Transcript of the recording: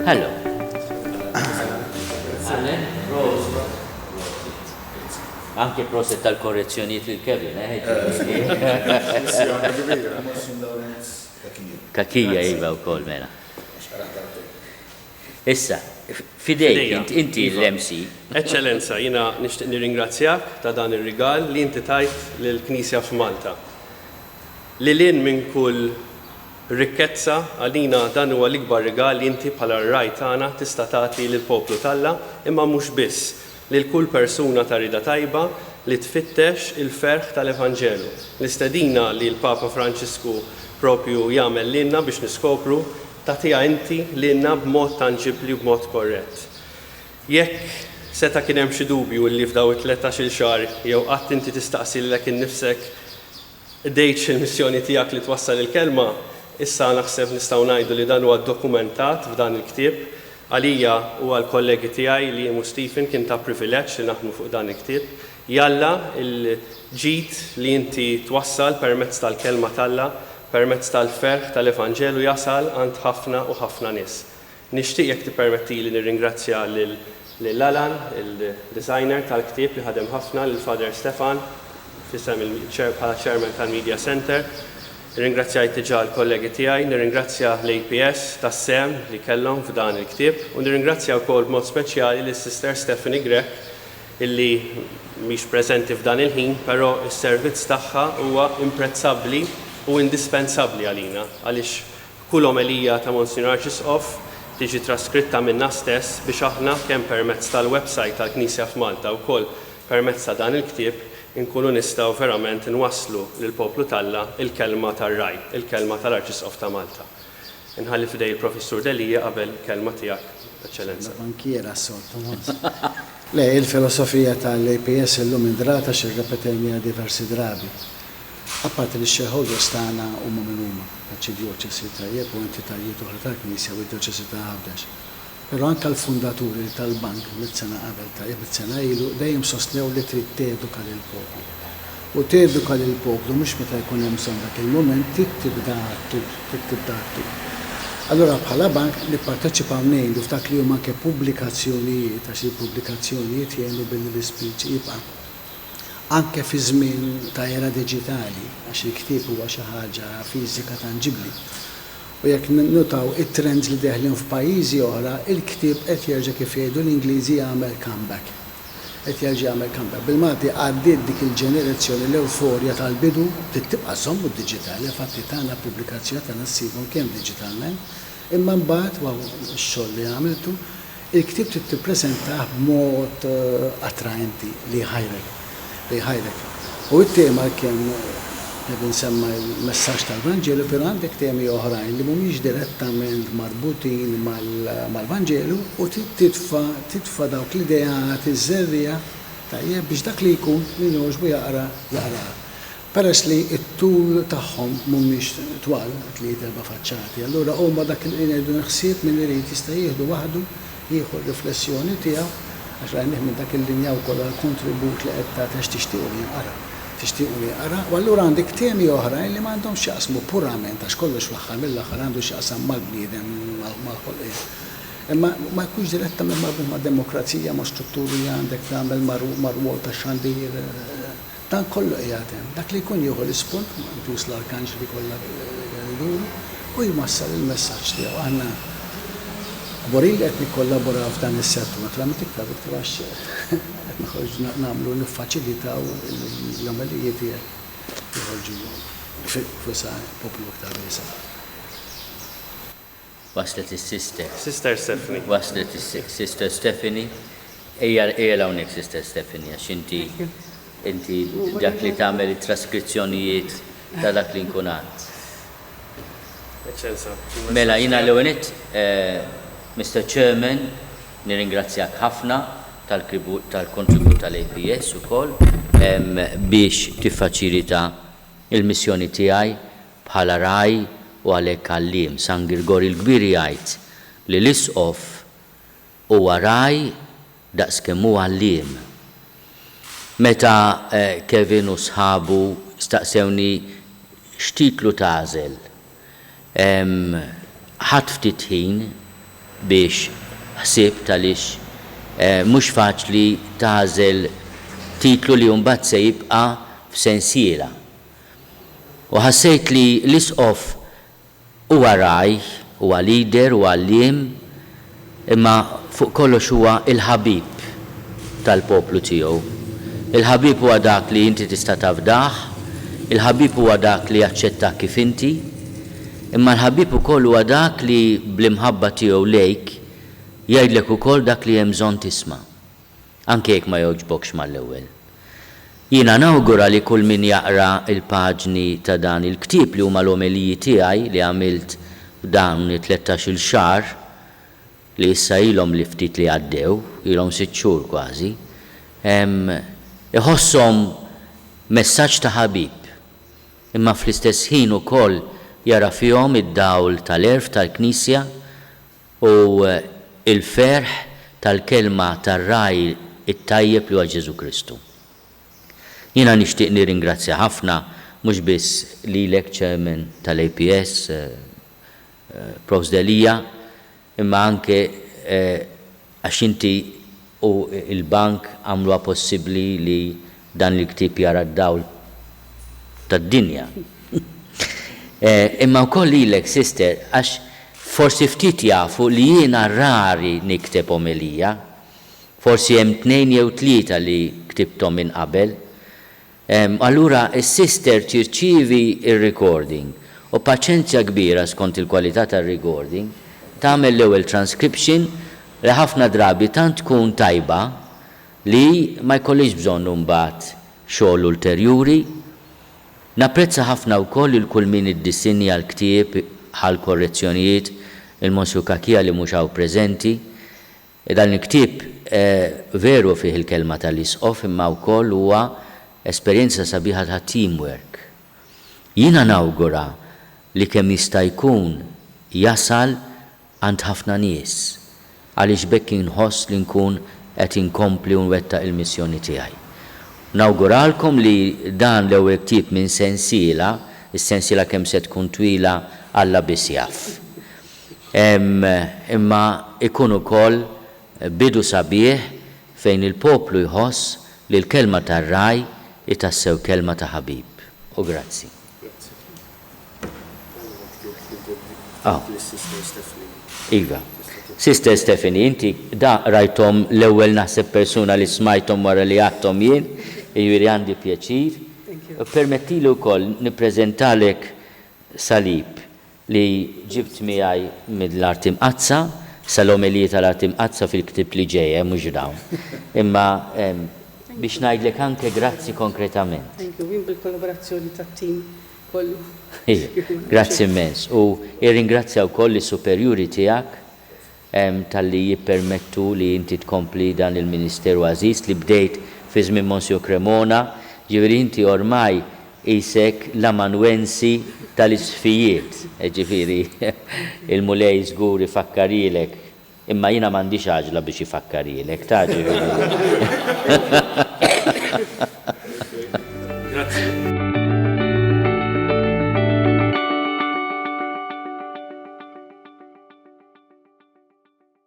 Hello. Allen, Rose. Anche proset tal-korrezzjonijiet il-Kevin, Kakija iva u kol mela. Issa, fidejk, inti l-MC. Eccellenza, jina nishtiq nirringrazzjak ta' dan ir-rigal li inti tajt lill-Knisja f'Malta. Lilin minn kull rikkezza għalina dan huwa l-ikbar rigal li inti bħala r-raj tagħna tista' tagħti lill-poplu Talla, imma mhux biss lil kull persuna ta' rida tajba li tfittex il-ferħ tal-Evanġelu. L-istedina li l-Papa Franċisku propju jagħmel lilna biex niskopru tagħtiha inti lilna b'mod tanġibli u b'mod korrett. Jekk seta kien hemm xi dubju li f'daw 13-il xahar jew qatt inti tistaqsi lilek innifsek dejtx il-missjoni tiegħek li twassal il-kelma, issa naħseb nistgħu ngħidu li dan huwa ddokumentat f'dan il-ktieb. Għalija u għal-kollegi tiegħi li jemu Stephen kien ta' privileġġ li naħdmu fuq dan il-ktieb. Jalla il-ġid li inti twassal permezz tal-kelma Talla, permezz tal-ferħ tal-Evanġelu jasal għand ħafna u ħafna nies. Nixtieq jekk tippermetti li nirringrazzja lil Alan, il-designer tal-ktieb li ħadem ħafna, lil Father Stefan, fissem bħala chairman tal-Media Center. Nirringrazzjajt diġà l-kollegi tiegħi, nirringrazzja l-APS tas-sem li kellhom f'dan il-ktieb u nirringrazzja wkoll b'mod speċjali lis-Sister Stephanie Grech illi mhix preżenti f'dan il-ħin, però s-servizz tagħha huwa imprezzabbli u indispensabbli għalina għaliex kull omelija ta' Monsignor Arċisqof tiġi traskritta minna stess biex aħna kemm permezz tal-website tal-Knisja f'Malta wkoll permezz ta' dan il-ktieb inkunu nistgħu verament nwasslu lill-poplu Talla il-kelma tar-raj, il-kelma tal-Arċisqof ta' Malta. Inħalli fidej il-Professur Delija qabel kelma tiegħek, Eċċellenza. Bankiera s-soltu. Le, il-filosofija tal-APS illum indrata xirrepetenja diversi drabi. Apparti li shareholders tagħna huma minn huma, arċidjoċesi tajjeb u entitajiet oħra tal-Knisja u d-Djoċesi ta' Għawdex. Però anke l-fundaturi tal-bank mit-sena qabel tajjeb it-sena ilu dejjem sostnew li trid teduka lill-poplu. U teduka lill-poplu mhux meta jkun hemm bżonn dak il-mument tibda tibda. Allura bħala bank nipparteċipaw ngħidu f'dak li huma anke pubblikazzjonijiet għax il-pubblikazzjonijiet jgħinu billi l-ispiċ jibqa' anke fi żmien ta' era diġitali għax il-ktieb huwa xi ħaġa fiżika tanġibbli. U jekk notaw it-trends li deħlin f'pajjiżi oħra, il-ktieb qed jerġa' kif jgħidu l-Ingliżi jagħmel comeback. Qed jerġa' jagħmel comeback. Bil-Malti għaddiet dik il-ġenerazzjoni l-euforja tal-bidu tibqa' żommu d-diġitali, fatti tagħna pubblikazzjoni tagħna ssibhom kemm diġitalment, imma mbagħad wara x-xogħol li għamiltu, il-ktieb trid tippreżentah b'mod attraenti li jħajrek. U t-tema kemm nsemma il-messaġġ tal-Vanġelu, però għandek temi oħrajn li mhumiex direttament marbutin mal-Vanġelu u titfa' dawk l-ideat iż-żerrija tajjeb biex dak li jkun min jogħġbu jaqra. Peress li t-tul tagħhom mhumiex twal li terba' faċċati, allura huma dak li ngħidu naħsieb min irid jista' jieħdu waħdu jieħu r-riflessjoni tiegħu għax rajnih minn dak il-linja wkoll għall-kontribut li qed tagħtex tixtiequ li jaqra, u allura għandek temi oħrajn li m'għandhomx jaqsmu purament għax kollox fl-aħħar mill-aħħar għandu x'jaqsam mal-bniedem mal-ħolqien. Imma ma jkunx direttament marbut mad-demokrazija ma' strutturi li għandek tagħmel mar-rwol ta' xandir dan kollu qiegħed hemm. Dak li jkun jieħu l-ispunt intuż l-arkanġli kollha jduru u jwassal il-messaġġ tiegħu. Aħna Boril qed nikkollaboraw f'dan is-settur, naturalment iktar għax qed noħorġu nagħmlu niffaċilitaw l-għamalijiet tiegħek joħorġu f'isa poplu iktar wiesa'. Waslet is-sister. Sister Stephanie. Waslet is-sister Stephanie. Ejja hawnhekk Sister Stephanie għax inti dak li tagħmel it-traskrizzjonijiet ta' dak li nkunat. Mela jiena l-ewwel Mr. Chairman, nirringrazzjak ħafna tal-kontribut tal-APS ukoll biex tiffaċilita il-missjoni tiegħi bħala raj u għalhekk għalliem. San Grigorju l-Kbir jgħid li l-isqof huwa raj daqskemm huwa għalliem. Meta Kevin u sħabu staqsewni x'titlu tagħżel, ħadd ftit ħin biex ħsieb talix mhux faċli tażel titlu li mbagħad se jibqa' f'sensiela. U ħassejt li l-isqof huwa raj, huwa lider, huwa għalliem, imma fuq kollox huwa il-ħabib tal-poplu tiegħu. Il-ħabib huwa dak li inti tista' tafdah, il-ħabib huwa dak li jaċċettak kif inti, imma l-ħabib ukoll huwa dak li bl-imħabba tiegħu lejk jgħidlek ukoll dak li hemm bżonn tisma', anke jekk ma jogħġbokx mal-ewwel. Jiena nawgura li kull min jaqra il-paġni ta' dan il-ktieb li huma l-omeliji tiegħi li għamilt dan 13-il xahar li issa ilhom li ftit li għaddew, ilhom 6 xhur kważi, iħosshom messaġġ ta' ħabib, imma fl-istess ħin ukoll jara fihom id-dawl tal-erf tal-Knisja u il-ferħ tal-kelma tar-raj it-tajjeb li huwa Ġesu Kristu. Jiena nixtieq nirringrazzja ħafna mhux biss lilek chairman tal-APS, Prof. Delija, imma anke għax inti u il-bank għamluha possibbli li dan l-ktieb jara d-dawl tad-dinja. Imma wkoll lilek sister għax forsi ftit jafu li jiena rari nikteb omelija, forsi hemm 2 jew 3 li ktibthom minn qabel. Allura is-sister tirċievi ir-recording u paċenzja kbira skont il-kwalità tar-recording tagħmel l-ewwel transcription li ħafna drabi tant tkun tajba li ma jkollix bżonn mbagħad xogħol ulterjuri. Napprezza ħafna wkoll il-kull min iddissinja l-ktieb ħal korrezzjonijiet il-Monsiu Kakija li mhux hawn preżenti. Dan il-ktieb veru fih il-kelma tal-isqof imma wkoll huwa esperjenza sabiħa ta' teamwork. Jiena nawgura li kemm jista' jkun jasal għand ħafna nies għaliex bekk inħoss li nkun qed inkompli u nwettaq il-missjoni tiegħi. Nawguralkom li dan l-ewwel ktieb minn sensiela, is-sensiela kemm se tkun twila Alla biss jaf. Imma ikun ukoll bidu sabiħ fejn il-poplu jħoss li l-kelma tar-raj itassew kelma ta' ħabib. U grazzi. Iva. Sister Stephanie, inti da rajtom l-ewwel naħseb persuna li smajtom wara li għattom jien, jiġifieri għandi pjaċir. Permettili wkoll nippreżentalek salib li ġibt miegħi mill-Art Imqazza, sal-omeliji tal-Art Imqazza fil-ktieb li ġejja mhux dawn. Imma biex ngħidlek anke grazzi konkretament. Jien bil-kollaborazzjoni tat-tim kollu. Grazzi immens. U irringrazzja wkoll is-superjuri tiegħek tal-li jippermettu li inti tkompli dan il-Ministeru Aziz li bdejt fi żmien Monsiu Cremona, ġifieri inti ormai isek l-amanuensi tal-isfijiet, ġifieri il-mulej żgur ifakkarilek, imma jiena m'għandix għaġla biex ifakkarilek, ta' ġifieri.